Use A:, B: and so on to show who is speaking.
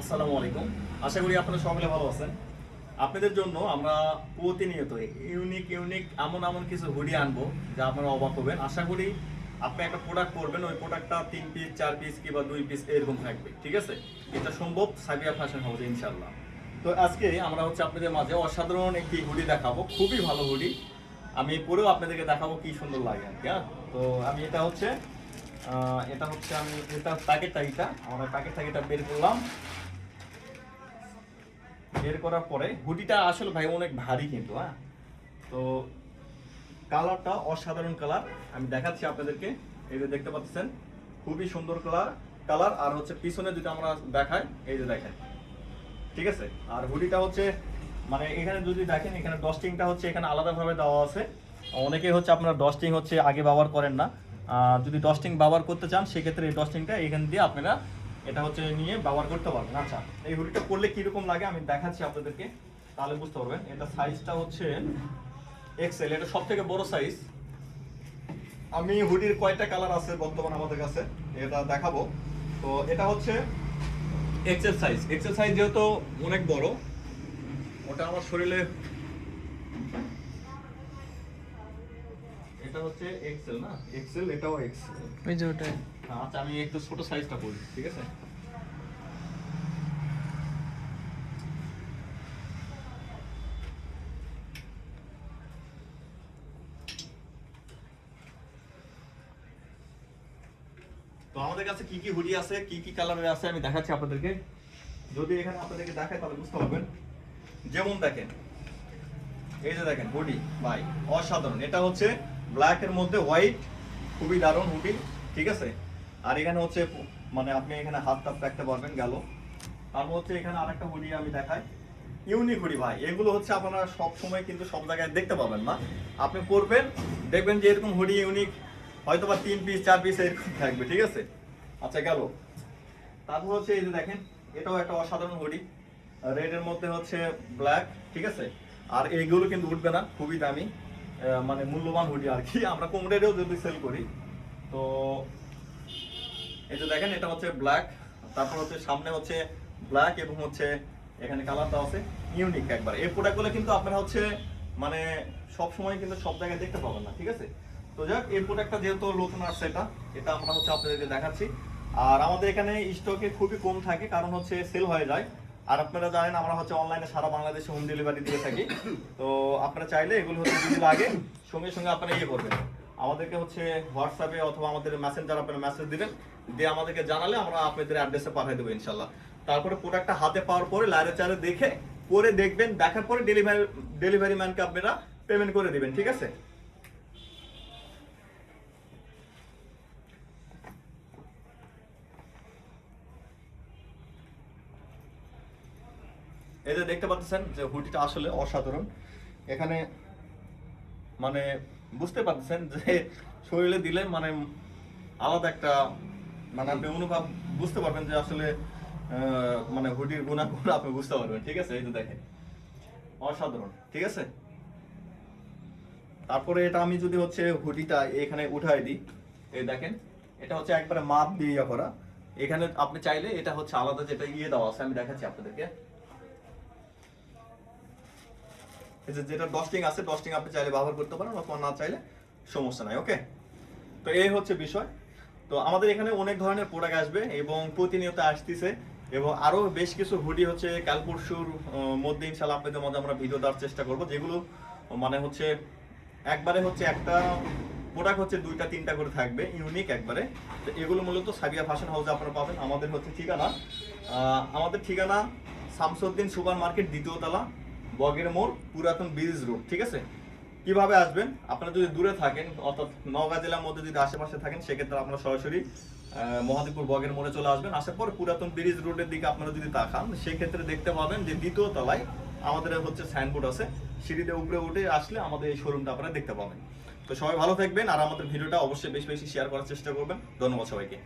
A: আসসালামু আলাইকুম। আশা করি আপনারা সকলে ভালো আছেন। আপনাদের জন্য আমরা প্রতিনিয়ত ইউনিক ইউনিক এমন এমন কিছু হুডি আনবো যা আপনারা অবাক হবেন। আশা করি আপনি একটা প্রোডাক্ট করবেন, ওই প্রোডাক্টটা 3 পিস 4 পিস কিংবা 2 পিস এরকম থাকবে, ঠিক আছে? এটা সম্ভব সাবিয়া ফ্যাশন হাউসে ইনশাআল্লাহ। তো আজকে আমরা আপনাদের মাঝে অসাধারণ একটি হুডি দেখাবো, খুবই ভালো হুডি। আমি পরেও আপনাদেরকে দেখাবো কি সুন্দর লাগে আর কি। তো আমি এটা হচ্ছে আমি এটা প্যাকেটটা আমরা প্যাকেটটা বের করলাম। বের করার পরে হুডিটা আসলে ভাই অনেক ভারী কিন্তু তো কালারটা অসাধারণ কালার, আমি দেখাচ্ছি আপনাদেরকে। এই যে দেখতে পাচ্ছেন খুবই সুন্দর কালার আর হচ্ছে পিছনে যদি আমরা দেখাই, এই যে দেখেন, ঠিক আছে? আর হুডিটা হচ্ছে মানে এখানে যদি দেখেন, এখানে ডস্টিংটা হচ্ছে এখানে আলাদাভাবে দেওয়া আছে। অনেকেই হচ্ছে আপনারা ডস্টিং হচ্ছে আগে ব্যবহার করেন না, যদি ডস্টিং ব্যবহার করতে চান সেক্ষেত্রে এই ডস্টিংটা এখান দিয়ে আপনারা এটা হচ্ছে নিয়ে ব্যবহার করতে পারবেন। আচ্ছা, এই হুডিটা পরলে কিরকম লাগে আমি দেখাচ্ছি আপনাদেরকে, তাহলে বুঝতে পারবেন। এটা সাইজটা হচ্ছে এক্সেল, এটা সব থেকে বড় সাইজ। আমি হুডির কয়টা কালার আছে বর্তমান আমাদের কাছে এটা দেখাবো। তো এটা হচ্ছে এক্সেল সাইজ যেহেতু অনেক বড়, ওটা আমার শরীরে, এটা হচ্ছে এক্সেল না, এক্সেল এটাও এক্সেল,
B: ওই যে ওটা।
A: আচ্ছা আমি একটু ছোট সাইজটা বলি, ঠিক আছে? তো আমাদের কাছে কি কি হুডি আছে, কি কি কালারের আছে আমি দেখাচ্ছি আপনাদেরকে। যদি এখানে আপনাদেরকে দেখাই তাহলে বুঝতে পারবেন। যেমন দেখেন, এই যে দেখেন হুডি ভাই অসাধারণ। এটা হচ্ছে ব্ল্যাক এর মধ্যে হোয়াইট, খুবই দারুণ হুডি, ঠিক আছে? আর এখানে হচ্ছে মানে আপনি এখানে হাত টাপ রাখতে পারবেন গেল। তারপর হচ্ছে এখানে আরেকটা হুডি আমি দেখাই, ইউনিক হুডি ভাই। এগুলো হচ্ছে আপনারা সব সময় কিন্তু সব জায়গায় দেখতে পাবেন না, আপনি পরবেন দেখবেন যে এরকম হুডি ইউনিক হয়তো বা 3 পিস 4 পিস এরকম থাকবে, ঠিক আছে? আচ্ছা গেল। তারপর হচ্ছে এই যে দেখেন, এটাও একটা অসাধারণ হুডি, রেড এর মধ্যে হচ্ছে ব্ল্যাক, ঠিক আছে? আর এইগুলো কিন্তু উঠবে না, খুবই দামি মানে মূল্যবান হুডি আর কি, আমরা কম রেটেও যদি সেল করি। তো এই যে দেখেন, এটা হচ্ছে ব্ল্যাক, তারপর হচ্ছে সামনে হচ্ছে ব্ল্যাক এবং হচ্ছে এখানে কালারটা আছে ইউনিক একবার। এই প্রোডাক্টগুলো কিন্তু আপনারা হচ্ছে মানে সব সময় কিন্তু সব জায়গায় দেখতে পাবেন না, ঠিক আছে? তো যাক, এই প্রোডাক্টটা যেহেতু নতুন আসছে, এটা আমরা হচ্ছে আপনাদেরকে দেখাচ্ছি। আর আমাদের এখানে স্টকে খুবই কম থাকে, কারণ হচ্ছে সেল হয়ে যায়। আর আপনারা জানেন আমরা হচ্ছে অনলাইনে সারা বাংলাদেশে হোম ডেলিভারি দিয়ে থাকি। তো আপনারা চাইলে এগুলো হচ্ছে যদি লাগে সঙ্গে সঙ্গে আপনারা ইয়ে করবেন, আমাদেরকে হচ্ছে হোয়াটসঅ্যাপে অথবা আমাদের মেসেঞ্জার আপনারা মেসেজ দিবেন, দিয়ে আমাদেরকে জানালে আমরা আপনাদের অ্যাড্রেসে পাঠিয়ে দেবো ইনশাল্লাহ। তারপরে প্রোডাক্টটা হাতে পাওয়ার পরে লাইরে চারে দেখে পরে দেখবেন, দেখার পরে ডেলিভারি ম্যানকে আপনারা পেমেন্ট করে দিবেন, ঠিক আছে? এই যে দেখতে পাচ্ছেন যে হুডিটা আসলে অসাধারণ। এখানে মানে বুঝতে পারছেন যে শরীরে দিলে মানে আলাদা একটা মানে আপনি অনুভব বুঝতে পারবেন যে আসলে মানে হুডির গুণাগুণ আপনি বুঝতে পারবেন, ঠিক আছে? এই যে দেখেন অসাধারণ, ঠিক আছে? তারপরে এটা আমি যদি হচ্ছে হুডিটা এখানে উঠাই দিই, এই দেখেন এটা হচ্ছে একবারে মাপ দিয়ে ইয়ে করা। এখানে আপনি চাইলে এটা হচ্ছে আলাদা যেটা ইয়ে দেওয়া আছে, আমি দেখাচ্ছি আপনাদেরকে। এই যে যেটা ডস্টিং আছে, ডস্টিং আপনি চাইলে ব্যবহার করতে পারেন অথবা না চাইলে সমস্যা নাই, ওকে? তো এই হচ্ছে বিষয়। তো আমাদের এখানে অনেক ধরনের প্রোডাক্ট আসবে এবং প্রতিনিয়ত আসতেছে, এবং আরো বেশ কিছু হুডি হচ্ছে কাল পরশুর মধ্যে ইনশাআল্লাহ আপনাদের মধ্যে আমরা ভিডিও দেওয়ার চেষ্টা করব, যেগুলো মানে হচ্ছে একবারে হচ্ছে একটা প্রোডাক্ট হচ্ছে 2টা 3টা করে থাকবে ইউনিক একবারে। তো এগুলো মূলত সাবিয়া ফ্যাশন হাউসে আপনারা পাবেন। আমাদের ঠিকানা শামসুদ্দিন সুপার মার্কেট, 2য় তলা, বগের মোড়, পুরাতন ব্রিজ রোড, ঠিক আছে? কিভাবে আসবেন, আপনারা যদি দূরে থাকেন অর্থাৎ নওগাঁ জেলার মধ্যে যদি আশেপাশে থাকেন সেক্ষেত্রে আপনারা সরাসরি মহাদেবপুর বগের মোড়ে চলে আসবেন। আসার পর পুরাতন ব্রিজ রোডের দিকে আপনারা যদি তাকান সেক্ষেত্রে দেখতে পাবেন যে 2য় তলায় আমাদের হচ্ছে সাইনবোর্ড আছে, সিঁড়িতে উপরে উঠে আসলে আমাদের এই শোরুমটা আপনারা দেখতে পাবেন। তো সবাই ভালো থাকবেন আর আমাদের ভিডিওটা অবশ্যই বেশি বেশি শেয়ার করার চেষ্টা করবেন। ধন্যবাদ সবাইকে।